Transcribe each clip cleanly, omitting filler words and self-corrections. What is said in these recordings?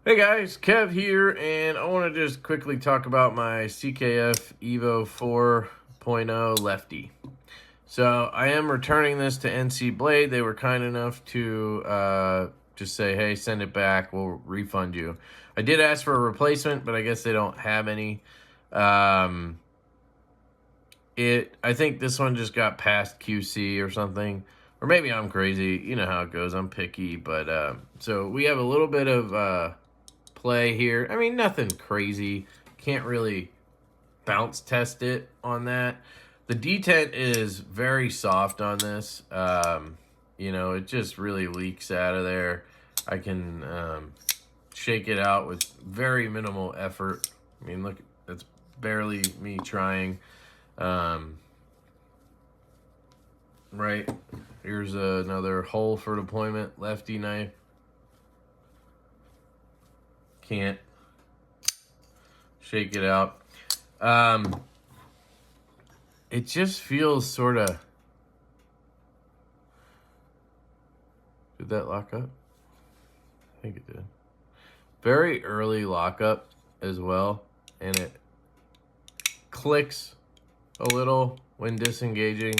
Hey guys, Kev here, and I want to just quickly talk about my CKF Evo 4.0 Lefty. So I am returning this to NC Blade. They were kind enough to just say, hey, send it back, we'll refund you. I did ask for a replacement, but I guess they don't have any. I think this one just got past QC or something. Or maybe I'm crazy. You know how it goes. I'm picky. But so we have a little bit of play here. I mean, nothing crazy. Can't really bounce test it on that. The detent is very soft on this. You know, it just really leaks out of there. I can shake it out with very minimal effort. I mean, look, that's barely me trying. Right, here's another hole for deployment, lefty knife. Can't shake it out. It just feels sort of... Did that lock up? I think it did. Very early lockup as well, and it clicks a little when disengaging.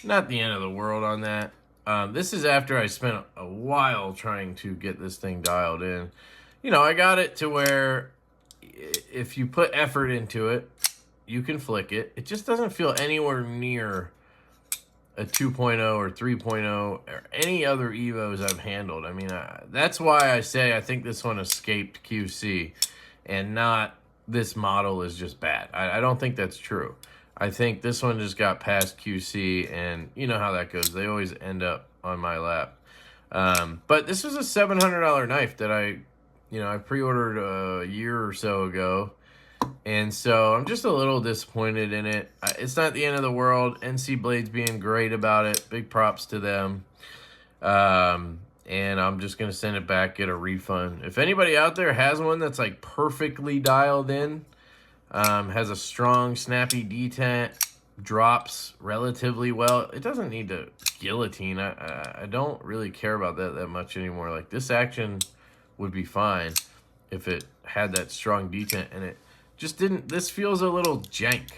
Not the end of the world on that. This is after I spent a while trying to get this thing dialed in. You know, I got it to where if you put effort into it, you can flick it. It just doesn't feel anywhere near a 2.0 or 3.0 or any other Evos I've handled. I mean, that's why I say I think this one escaped QC and not this model is just bad. I don't think that's true. I think this one just got past QC, and you know how that goes. They always end up on my lap. But this was a $700 knife that I pre-ordered a year or so ago. And so I'm just a little disappointed in it. It's not the end of the world. NC Blade's being great about it. Big props to them. And I'm just going to send it back, get a refund. If anybody out there has one that's like perfectly dialed in, has a strong, snappy detent, drops relatively well. It doesn't need to guillotine. I don't really care about that much anymore. Like, this action would be fine if it had that strong detent, and it just didn't. This feels a little jank.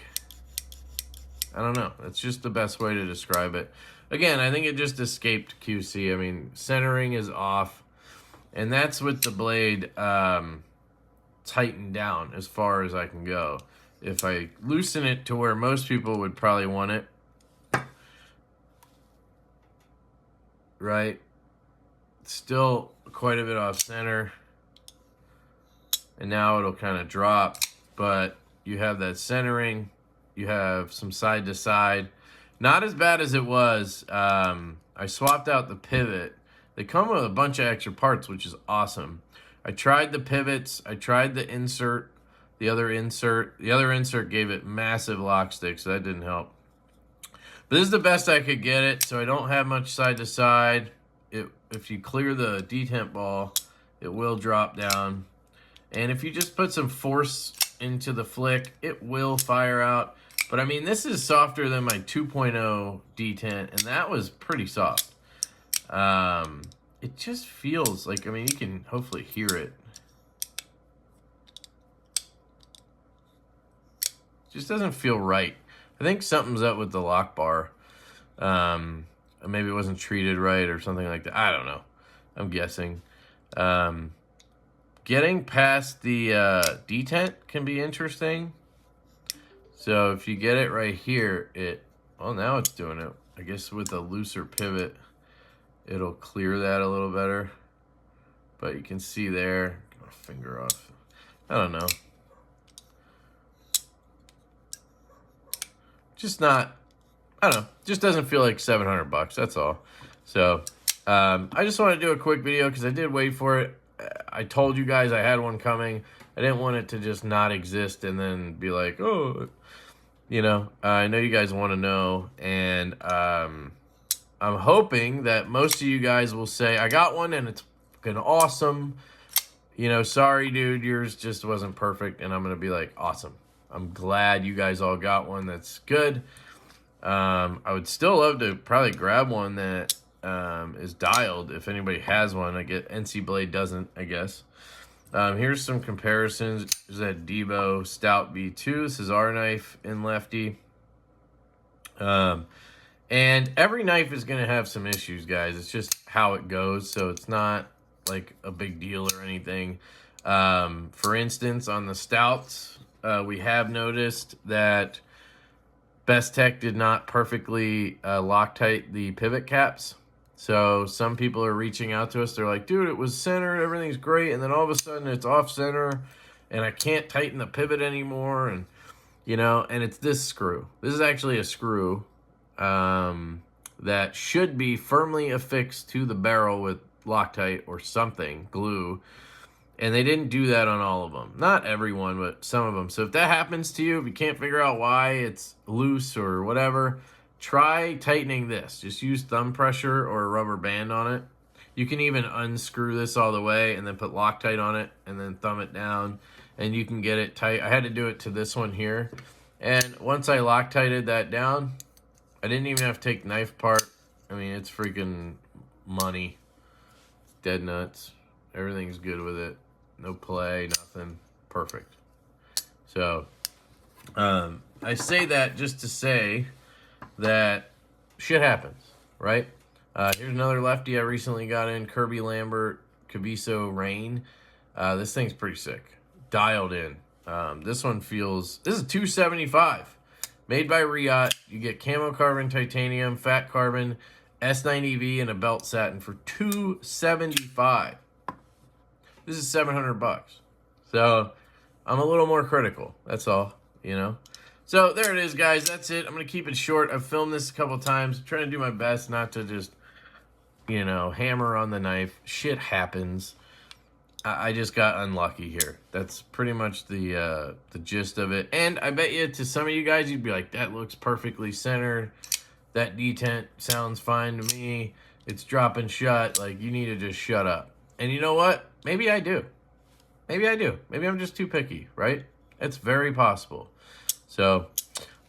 I don't know. That's just the best way to describe it. Again, I think it just escaped QC. I mean, centering is off, and that's with the blade tightened down as far as I can go. If I loosen it to where most people would probably want it, right? Still quite a bit off center, and now it'll kind of drop, but you have that centering, you have some side to side. Not as bad as it was. I swapped out the pivot. They come with a bunch of extra parts, which is awesome. I tried the pivots, I tried the insert, the other insert. The other insert gave it massive lock sticks, so that didn't help. But this is the best I could get it, so I don't have much side to side. If you clear the detent ball, it will drop down. And if you just put some force into the flick, it will fire out. But I mean, this is softer than my 2.0 detent, and that was pretty soft. It just feels like, I mean, you can hopefully hear it. It just doesn't feel right. I think something's up with the lock bar. Maybe it wasn't treated right or something like that. I don't know. I'm guessing. Getting past the detent can be interesting. So if you get it right here, well, now it's doing it. I guess with a looser pivot, it'll clear that a little better. But you can see there, get my finger off. I don't know. Just not, I don't know. Just doesn't feel like $700. That's all. So I just want to do a quick video because I did wait for it. I told you guys I had one coming. I didn't want it to just not exist and then be like, oh, you know. I know you guys want to know, and I'm hoping that most of you guys will say, I got one and it's fucking awesome. You know, sorry, dude, yours just wasn't perfect. And I'm going to be like, awesome. I'm glad you guys all got one that's good. I would still love to probably grab one that is dialed if anybody has one. I get NC Blade doesn't, I guess. Here's some comparisons. There's that Divo Stout V2. This is our knife in Lefty. And every knife is going to have some issues, guys. It's just how it goes, so it's not like a big deal or anything. For instance, on the Stouts, we have noticed that Best Tech did not perfectly Loctite the pivot caps. So some people are reaching out to us. They're like, dude, it was centered, everything's great, and then all of a sudden it's off center, and I can't tighten the pivot anymore, and you know, and it's this screw. This is actually a screw that should be firmly affixed to the barrel with Loctite or something, glue. And they didn't do that on all of them. Not everyone, but some of them. So if that happens to you, if you can't figure out why it's loose or whatever, try tightening this. Just use thumb pressure or a rubber band on it. You can even unscrew this all the way and then put Loctite on it and then thumb it down, and you can get it tight. I had to do it to this one here. And once I Loctited that down, I didn't even have to take knife apart. I mean, it's freaking money. Dead nuts. Everything's good with it. No play, nothing. Perfect. So, I say that just to say that shit happens, right? Here's another Lefty I recently got in, Kirby Lambert Caviso Rain. This thing's pretty sick. Dialed in. This one feels... This is $275. Made by Riot. You get camo carbon, titanium, fat carbon, S90V, and a belt satin for $275. This is $700. So I'm a little more critical. That's all, you know. So there it is, guys. That's it. I'm going to keep it short. I've filmed this a couple times. I'm trying to do my best not to just, you know, hammer on the knife. Shit happens. I just got unlucky here. That's pretty much the gist of it. And I bet you to some of you guys, you'd be like, that looks perfectly centered. That detent sounds fine to me. It's dropping shut. Like, you need to just shut up. And you know what? Maybe I do. Maybe I do. Maybe I'm just too picky, right? It's very possible. So,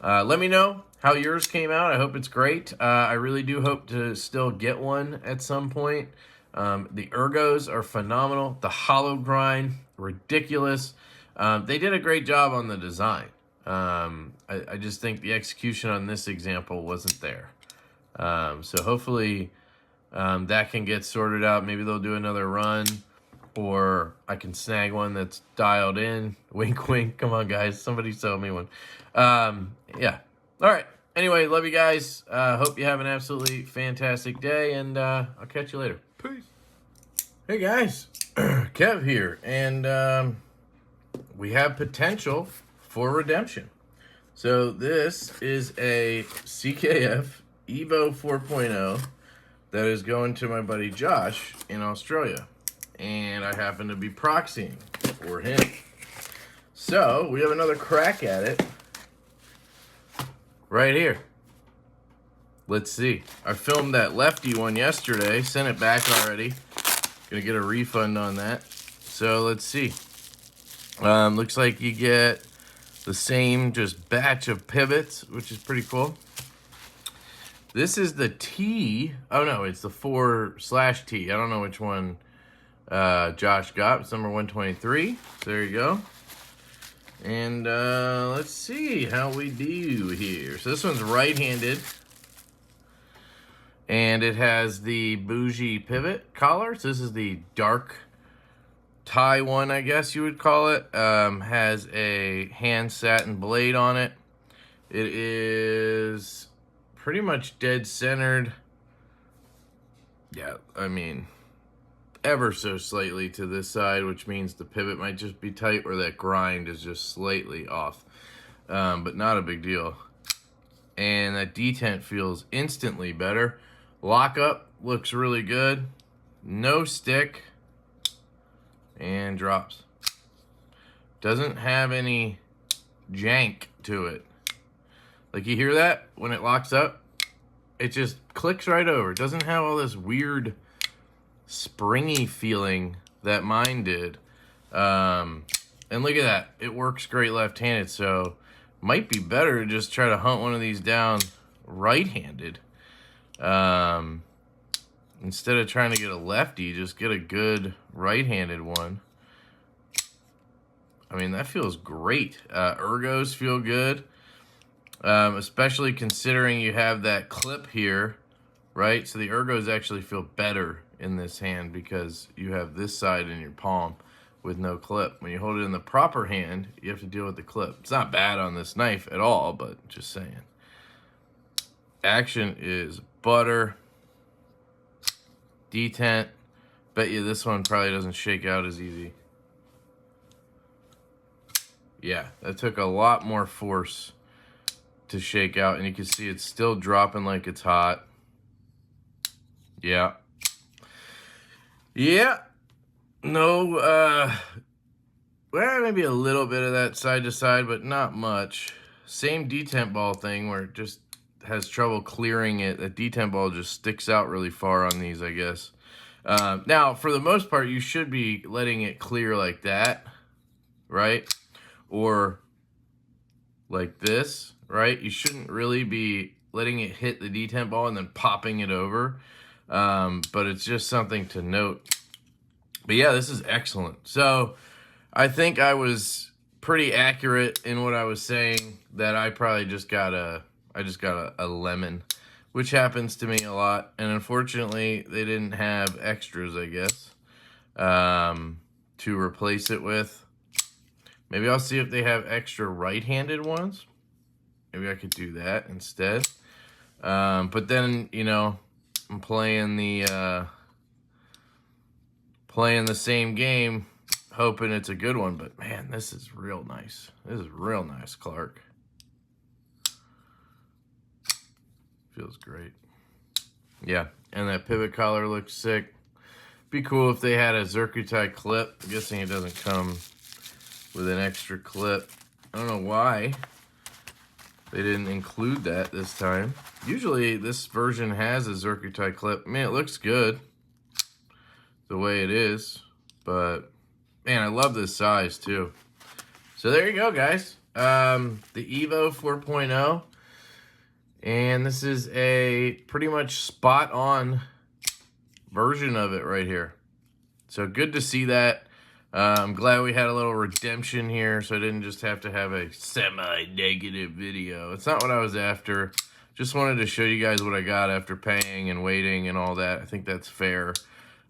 let me know how yours came out. I hope it's great. I really do hope to still get one at some point. The ergos are phenomenal. The hollow grind, ridiculous. They did a great job on the design. I just think the execution on this example wasn't there. So hopefully that can get sorted out. Maybe they'll do another run, or I can snag one that's dialed in. Wink, wink. Come on, guys. Somebody sell me one. Yeah. All right. Anyway, love you guys. Hope you have an absolutely fantastic day, and I'll catch you later. Peace. Hey, guys. Kev here, and we have potential for redemption. So this is a CKF Evo 4.0 that is going to my buddy Josh in Australia, and I happen to be proxying for him. So we have another crack at it right here. Let's see. I filmed that Lefty one yesterday, sent it back already. Gonna get a refund on that. So let's see. Looks like you get the same just batch of pivots, which is pretty cool. This is the T. Oh no, it's the 4/T. I don't know which one Josh got. It's number 123. So there you go. And let's see how we do here. So this one's right-handed. And it has the bougie pivot collar. So this is the dark tie one, I guess you would call it. Has a hand satin blade on it. It is pretty much dead centered. Yeah, I mean, ever so slightly to this side, which means the pivot might just be tight, or that grind is just slightly off. But not a big deal. And that detent feels instantly better. Lockup looks really good. No stick. And drops. Doesn't have any jank to it. Like, you hear that when it locks up? It just clicks right over. It doesn't have all this weird springy feeling that mine did. And look at that. It works great left-handed, so might be better to just try to hunt one of these down right-handed. Instead of trying to get a lefty, just get a good right-handed one. I mean, that feels great. Ergos feel good, especially considering you have that clip here, right? So the ergos actually feel better in this hand because you have this side in your palm with no clip. When you hold it in the proper hand, you have to deal with the clip. It's not bad on this knife at all, but just saying. Action is butter. Detent. Bet you this one probably doesn't shake out as easy. Yeah, that took a lot more force to shake out, and you can see it's still dropping like it's hot. Yeah. Yeah. No, well, maybe a little bit of that side to side, but not much. Same detent ball thing where it just has trouble clearing it. The detent ball just sticks out really far on these, I guess. Now, for the most part, you should be letting it clear like that, right? Or like this, right? You shouldn't really be letting it hit the detent ball and then popping it over. But it's just something to note. But yeah, this is excellent. So I think I was pretty accurate in what I was saying, that I probably just got a lemon, which happens to me a lot. And unfortunately, they didn't have extras, I guess, to replace it with. Maybe I'll see if they have extra right-handed ones. Maybe I could do that instead. But then, you know, I'm playing the same game, hoping it's a good one. But man, this is real nice. This is real nice, Clark. Feels great. Yeah, and that pivot collar looks sick. Be cool if they had a Zircuti clip. I'm guessing it doesn't come with an extra clip. I don't know why they didn't include that this time. Usually this version has a Zircuti clip. I mean, it looks good the way it is, but man, I love this size too. So there you go, guys. The Evo 4.0. And this is a pretty much spot on version of it right here. So good to see that. I'm glad we had a little redemption here, so I didn't just have to have a semi-negative video. It's not what I was after. Just wanted to show you guys what I got after paying and waiting and all that. I think that's fair.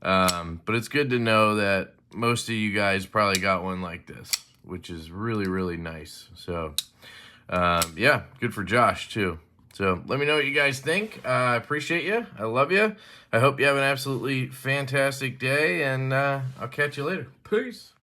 But it's good to know that most of you guys probably got one like this, which is really, really nice. So, yeah, good for Josh, too. So let me know what you guys think. I appreciate you. I love you. I hope you have an absolutely fantastic day, and I'll catch you later. Peace.